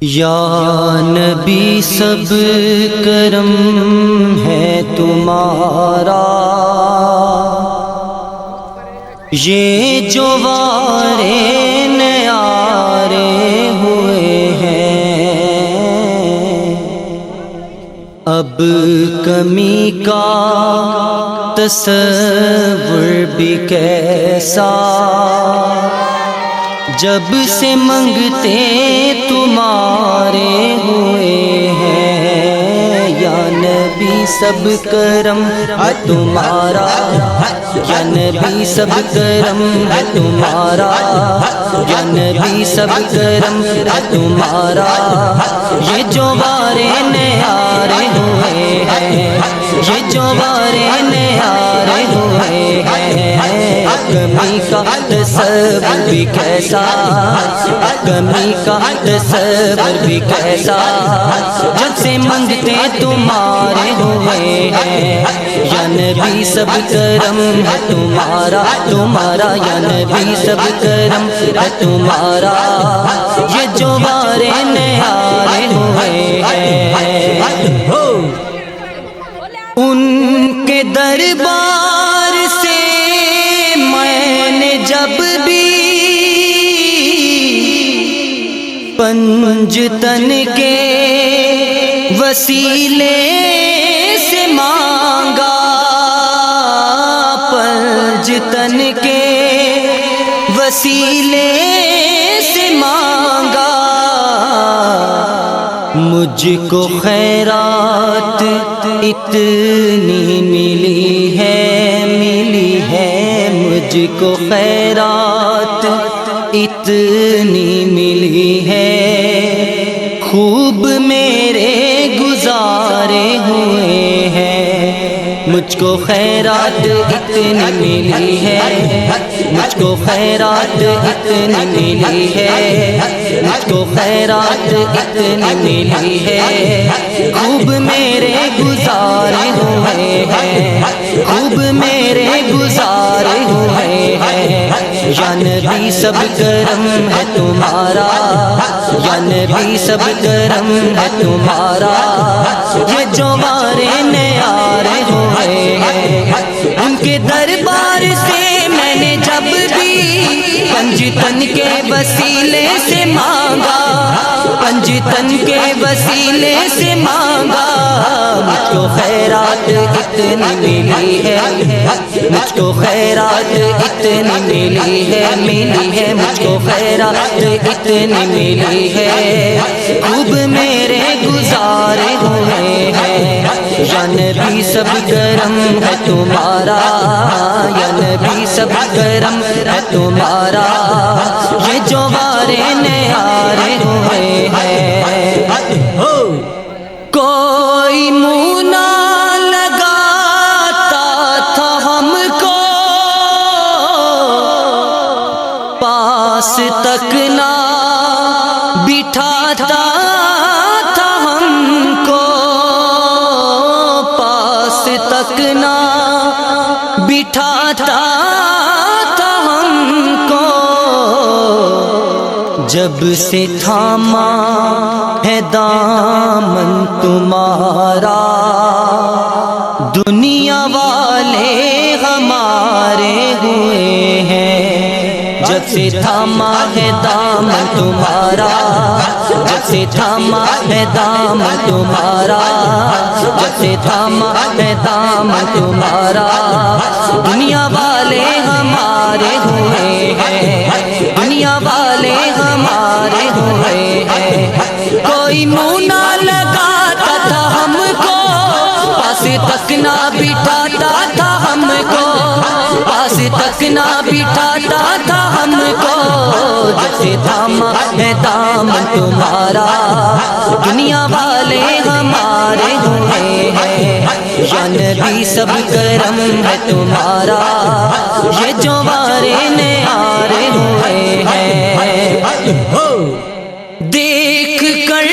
یا نبی سب کرم ہے تمہارا، یہ جو وارے نیارے ہوئے ہیں، اب کمی کا تصور بھی کیسا، جب سے منگتے تمہارے ہوئے ہیں۔ یا نبی سب کرم ہے تمہارا، یا نبی سب کرم ہے تمہارا، یا نبی سب کرم ہے تمہارا، یہ جو وارے نیارے ہوئے ہیں، یہ جو وارے نیارے ہوئے ہیں۔ کمی کا تصور بھی کیسا، کمی کا تصور بھی کیسا، جب سے منگتے تمہارے ہوئے ہیں۔ یا نبی سب کرم ہے تمہارا، تمہارا یا نبی سب کرم ہے تمہارا، یہ جو وارے نیارے ہوئے ہیں۔ ان کے دربار سے میں نے جب بھی پنجتن کے وسیلے سے مانگا، پنجتن کے وسیلے سے مانگا، مجھ کو خیرات اتنی ملی ہے، ملی ہے، مجھ کو خیرات اتنی ملی ہے، خوب میرے گزارے ہوئے ہیں، مجھ کو خیرات اتنی ملی ہے، مجھ کو خیرات اتنی ملی ہے، مجھ کو خیرات اتنی ملی ہے، خوب میرے گزارے ہوئے ہیں، خوب میرے گزارے ہوئے ہیں۔ یا نبی سب کرم ہے تمہارا، یا نبی سب کرم ہے تمہارا، یہ جو وارے نیارے ہوئے ہیں۔ ان کے دربار سے میں نے جب بھی پنجتن کے وسیلے سے مانگا، پنجتن کے وسیلے سے مانگا، مجھ کو خیرات اتنی ملی ہے، مجھ کو خیرات اتنی ملی ہے، ملی ہے، مجھ کو خیرات اتنی ملی ہے، خوب میرے گزارے ہوئے ہیں۔ یا نبی سب کرم ہے تمہارا، یا نبی سب کرم ہے تمہارا، یہ جو وارے نیارے ہوئے ہیں۔ کوئی منہ نہ لگاتا تھا ہم کو، پاس تک نہ بٹھاتا تھا ہم کو، پاس تک نہ بٹھاتا تھا ہم کو، جب سے تھاما ہے دامن تمہارا، دنیا والے ہمارے ہوئے ہیں، جب سے تھاما ہے دامن تمہارا، جب سے تھاما ہے دامن تمہارا، جب سے تھاما ہے دامن تمہارا، دنیا والے ہمارے ہوئے ہیں، دنیا والے ہمارے ہوئے ہیں۔ کوئی منہ نہ لگاتا تھا ہم کو، پاس تک نہ بٹھاتا تھا ہم کو، پاس تک نہ بٹھاتا تھا ہم کو، جب سے تھاما ہے دامن تمہارا، دنیا والے ہمارے ہوئے ہیں۔ یا نبی سب کرم ہے تمہارا، یہ جو وارے نیارے ہوئے ہیں۔ دیکھ کر